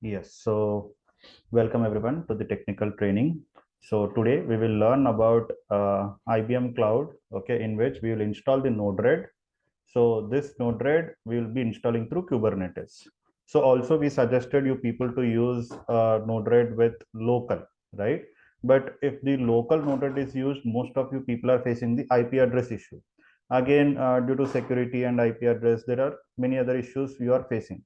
Yes, so welcome everyone to the technical training. So today we will learn about IBM Cloud, okay, in which we will install the Node-RED. So this Node-RED we will be installing through Kubernetes. So also we suggested you people to use Node-RED with local, right? But if the local Node-RED is used, most of you people are facing the IP address issue. Again, due to security and IP address, there are many other issues you are facing.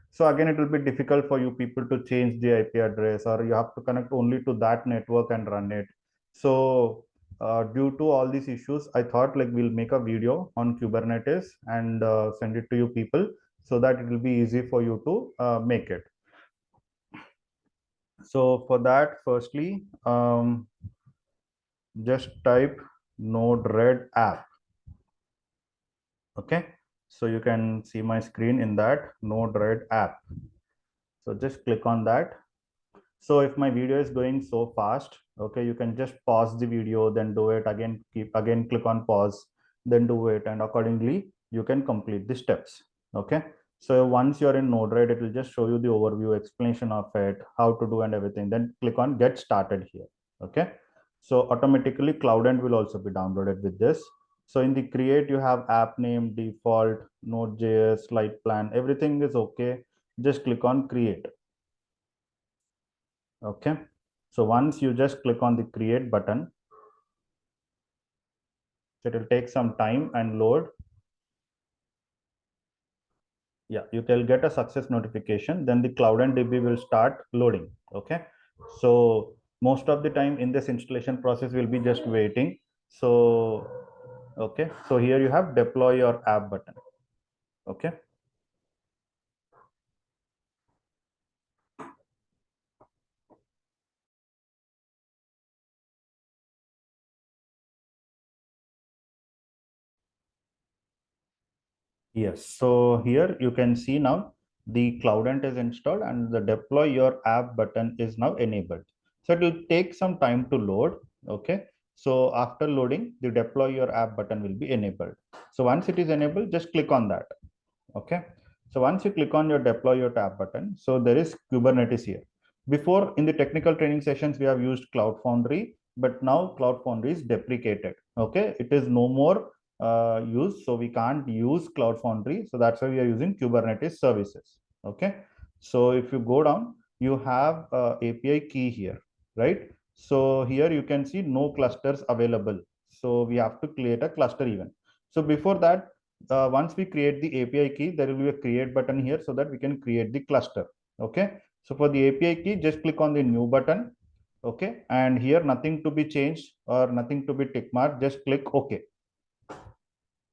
So again, it will be difficult for you people to change the IP address, or you have to connect only to that network and run it. So due to all these issues, I thought like we'll make a video on Kubernetes and send it to you people so that it will be easy for you to make it. So for that, firstly, just type Node-RED app. Okay, so you can see my screen in that Node-RED app. So just click on that. So if my video is going so fast, okay, you can just pause the video, then do it again, click on pause, then do it, and accordingly you can complete the steps. Okay, so once you're in Node-RED, it will just show you the overview explanation of it, how to do and everything. Then click on get started here. Okay, so automatically CloudEnt will also be downloaded with this. So in the create, you have app name, default, Node.js, light plan, everything is okay. Just click on create. Okay, so once you just click on the create button, it will take some time and load. Yeah, you can get a success notification, then the CloudEnt DB will start loading. Okay, so most of the time in this installation process will be just waiting. So okay, so here you have deploy your app button. Okay, yes, so here you can see now the CloudEnt is installed and the deploy your app button is now enabled. So it will take some time to load. Okay, so after loading, the deploy your app button will be enabled. So once it is enabled, just click on that. Okay, so once you click on your deploy your app button, so there is Kubernetes here. Before in the technical training sessions, we have used Cloud Foundry, but now Cloud Foundry is deprecated. Okay, it is no more used, so we can't use Cloud Foundry. So that's why we are using Kubernetes services. Okay, so if you go down, you have API key here, right? So here you can see no clusters available. So we have to create a cluster event. So before that, once we create the API key, there will be a create button here so that we can create the cluster. Okay, so for the API key, just click on the new button. Okay, and here nothing to be changed or nothing to be tick marked, just click OK.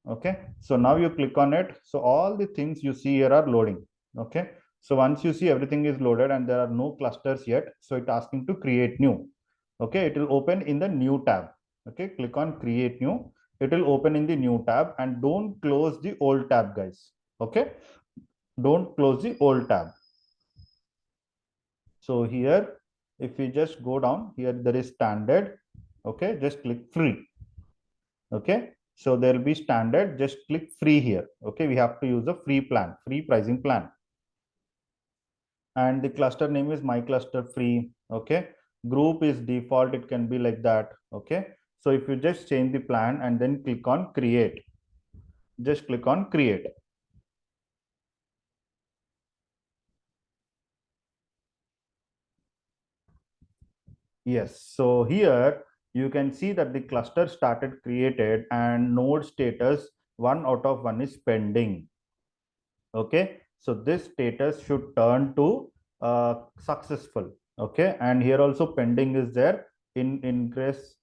Okay, so now you click on it, so all the things you see here are loading. Okay, so once you see everything is loaded and there are no clusters yet, so it's asking to create new. Okay, it will open in the new tab. Okay, click on create new, it will open in the new tab, and don't close the old tab, guys. Okay, don't close the old tab. So here if we just go down here, there is standard. Okay, just click free. Okay, so there will be standard, just click free here. Okay, we have to use a free plan, free pricing plan, and the cluster name is my cluster free. Okay, group is default, it can be like that. Okay, so if you just change the plan and then click on create, just click on create. Yes, so here you can see that the cluster started created and node status 1 out of 1 is pending. Okay, so this status should turn to successful. Okay, and here also pending is there in ingress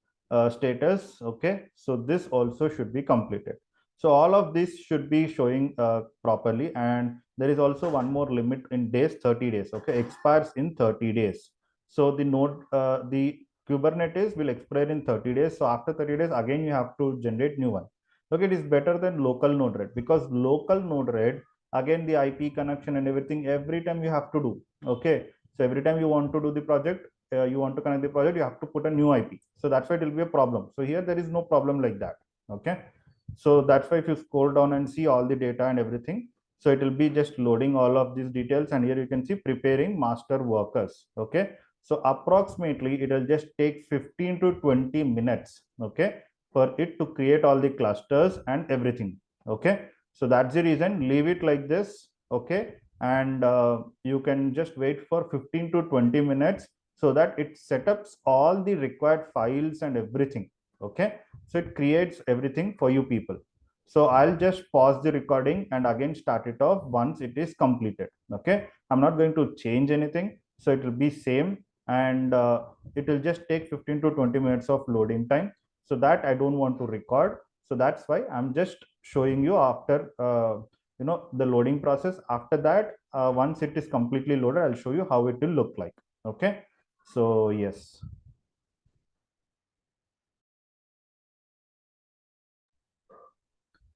status. Okay, so this also should be completed. So all of this should be showing properly, and there is also one more limit in days, 30 days. Okay, expires in 30 days. So the node the Kubernetes will expire in 30 days. So after 30 days again you have to generate new one. Okay, it is better than local Node-RED, because local Node-RED, again the IP connection and everything, every time you have to do. Okay, so every time you want to do the project, you want to connect the project, you have to put a new IP. So that's why it will be a problem. So here there is no problem like that. Okay, so that's why if you scroll down and see all the data and everything, So it will be just loading all of these details, and here you can see preparing master workers. Okay, so approximately it will just take 15 to 20 minutes, okay, for it to create all the clusters and everything. Okay, so that's the reason, leave it like this. Okay, and you can just wait for 15 to 20 minutes so that it setups all the required files and everything. Okay, so it creates everything for you people. So I'll just pause the recording and again start it off once it is completed. Okay, I'm not going to change anything, so it will be same, and it will just take 15 to 20 minutes of loading time, so that I don't want to record. So that's why I'm just showing you after the loading process. After that, once it is completely loaded, I'll show you how it will look like. Okay, so yes.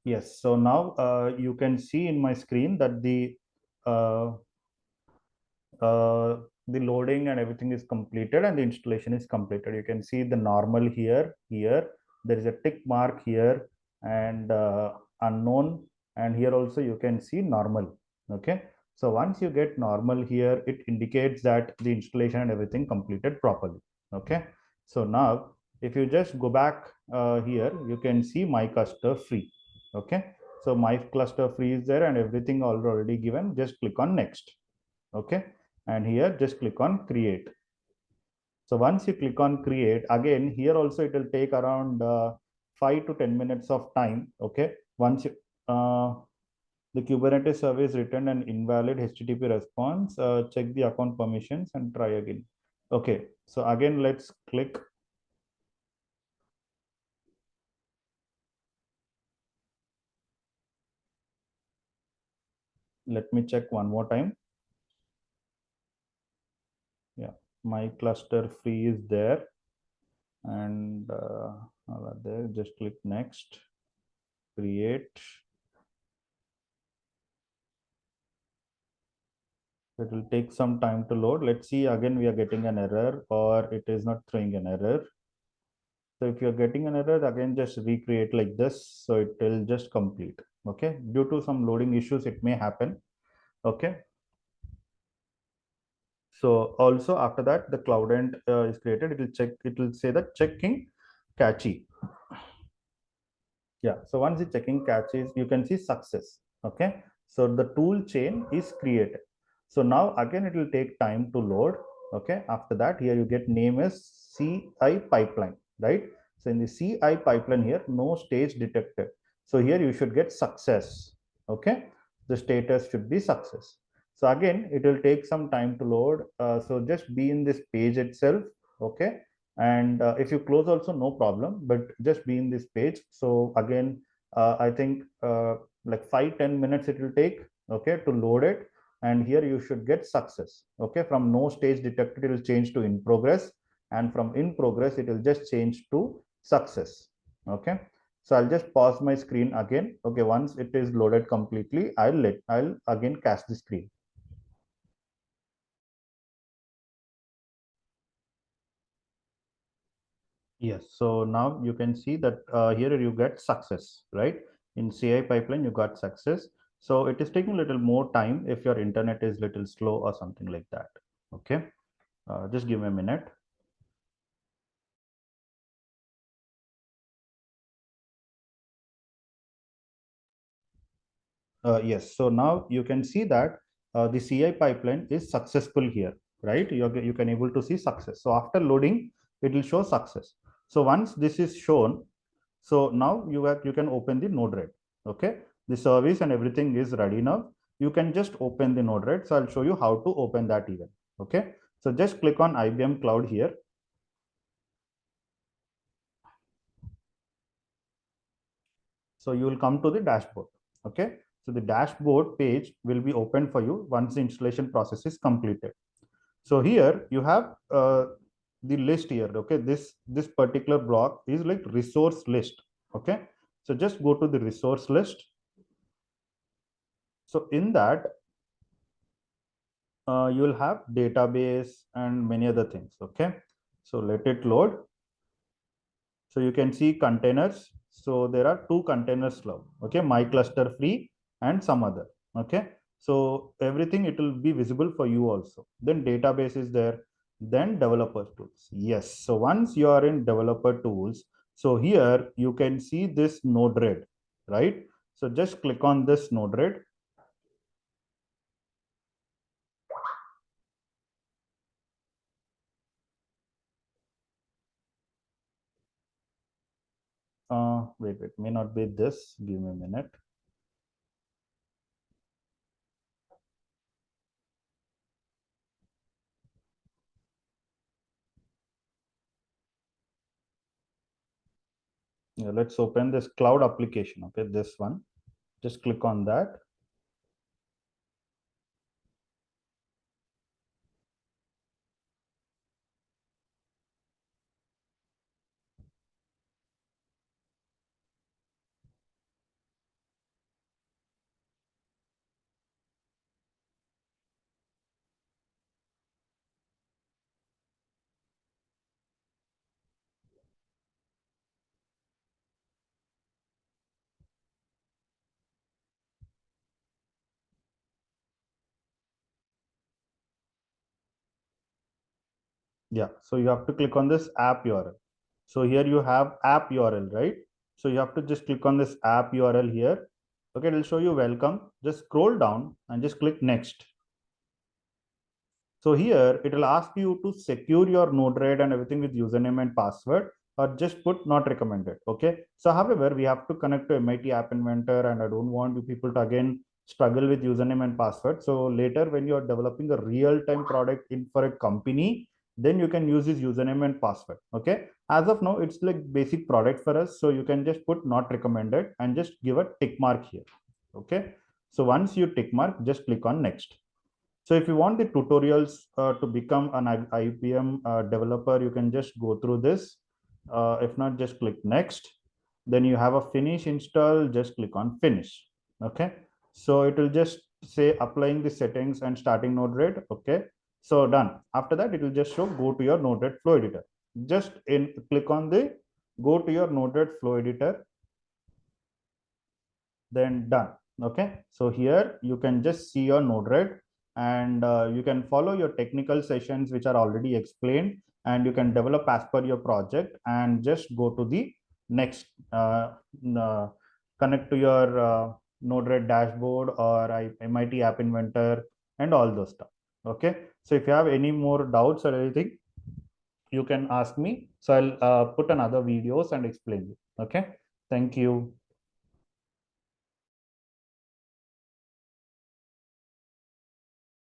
Yes, so now you can see in my screen that uh, uh, the loading and everything is completed and the installation is completed. You can see the normal here. There is a tick mark here, and unknown, and here also you can see normal. Okay, so once you get normal here, it indicates that the installation and everything completed properly. Okay, so now if you just go back here, you can see my cluster free. Okay, so my cluster free is there and everything already given. Just click on next. Okay, and here just click on create. So once you click on create, again here also it will take around 5 to 10 minutes of time. Okay, once you, the Kubernetes service returned an invalid HTTP response, check the account permissions and try again. Okay, so again let's click. Let me check one more time. Yeah, my cluster free is there, and there, just click next, create. It will take some time to load. Let's see, again we are getting an error or it is not throwing an error. So if you're getting an error, again just recreate like this, so it will just complete. Okay, due to some loading issues it may happen. Okay, so also after that the cloud end is created. It will say that checking cache. Yeah, so once the checking catches, you can see success. Okay, so the tool chain is created. So now again it will take time to load. Okay, after that here you get name as CI pipeline, right? So in the CI pipeline here, no stage detected. So here you should get success. Okay, the status should be success. So again it will take some time to load. So just be in this page itself. Okay, and if you close also no problem, but just be in this page. So again I think like 5-10 minutes it will take, okay, to load it. And here you should get success. Okay, from no stage detected it will change to in progress, and from in progress it will just change to success. Okay, so I'll just pause my screen again. Okay, once it is loaded completely, I'll again cast the screen. Yes, so now you can see that here you get success, right? In CI pipeline, you got success. So it is taking a little more time if your internet is little slow or something like that. Okay, just give me a minute. Yes, so now you can see that the CI pipeline is successful here, right? You can able to see success. So after loading, it will show success. So once this is shown, so now you can open the Node-RED. Okay, the service and everything is ready now. You can just open the Node-RED. So I'll show you how to open that even. Okay, so just click on IBM Cloud here. So you will come to the dashboard. Okay, so the dashboard page will be open for you once the installation process is completed. So here you have the list here. Okay, this particular block is like resource list. Okay, so just go to the resource list. So in that you will have database and many other things. Okay, so let it load. So you can see containers. So there are two containers now. Okay, my cluster free and some other. Okay, so everything, it will be visible for you also. Then database is there, then developer tools. Yes, so once you are in developer tools, so here you can see this Node-RED, right? So just click on this Node-RED. Wait, may not be this, give me a minute. Yeah, let's open this cloud application. Okay, this one, just click on that. Yeah, so you have to click on this app URL. So here you have app URL, right? So you have to just click on this app URL here. Okay, it will show you welcome. Just scroll down and just click next. So here it will ask you to secure your Node-RED and everything with username and password, or just put not recommended. Okay. So however, we have to connect to MIT App Inventor, and I don't want you people to again struggle with username and password. So later when you're developing a real-time product in for a company, then you can use this username and password. Okay. As of now, it's like basic product for us. So you can just put not recommended and just give a tick mark here. Okay. So once you tick mark, just click on next. So if you want the tutorials to become an IPM developer, you can just go through this. If not, just click next. Then you have a finish install, just click on finish. Okay. So it will just say applying the settings and starting Node-RED. Okay. So done. After that, it will just show go to your Node-RED flow editor. Just click on the go to your Node-RED flow editor, then done. Okay, so here you can just see your Node-RED, and you can follow your technical sessions which are already explained, and you can develop as per your project and just go to the next uh, connect to your Node-RED dashboard or MIT App Inventor and all those stuff. Okay, so if you have any more doubts or anything, you can ask me. So I'll put another videos and explain you. Okay, thank you.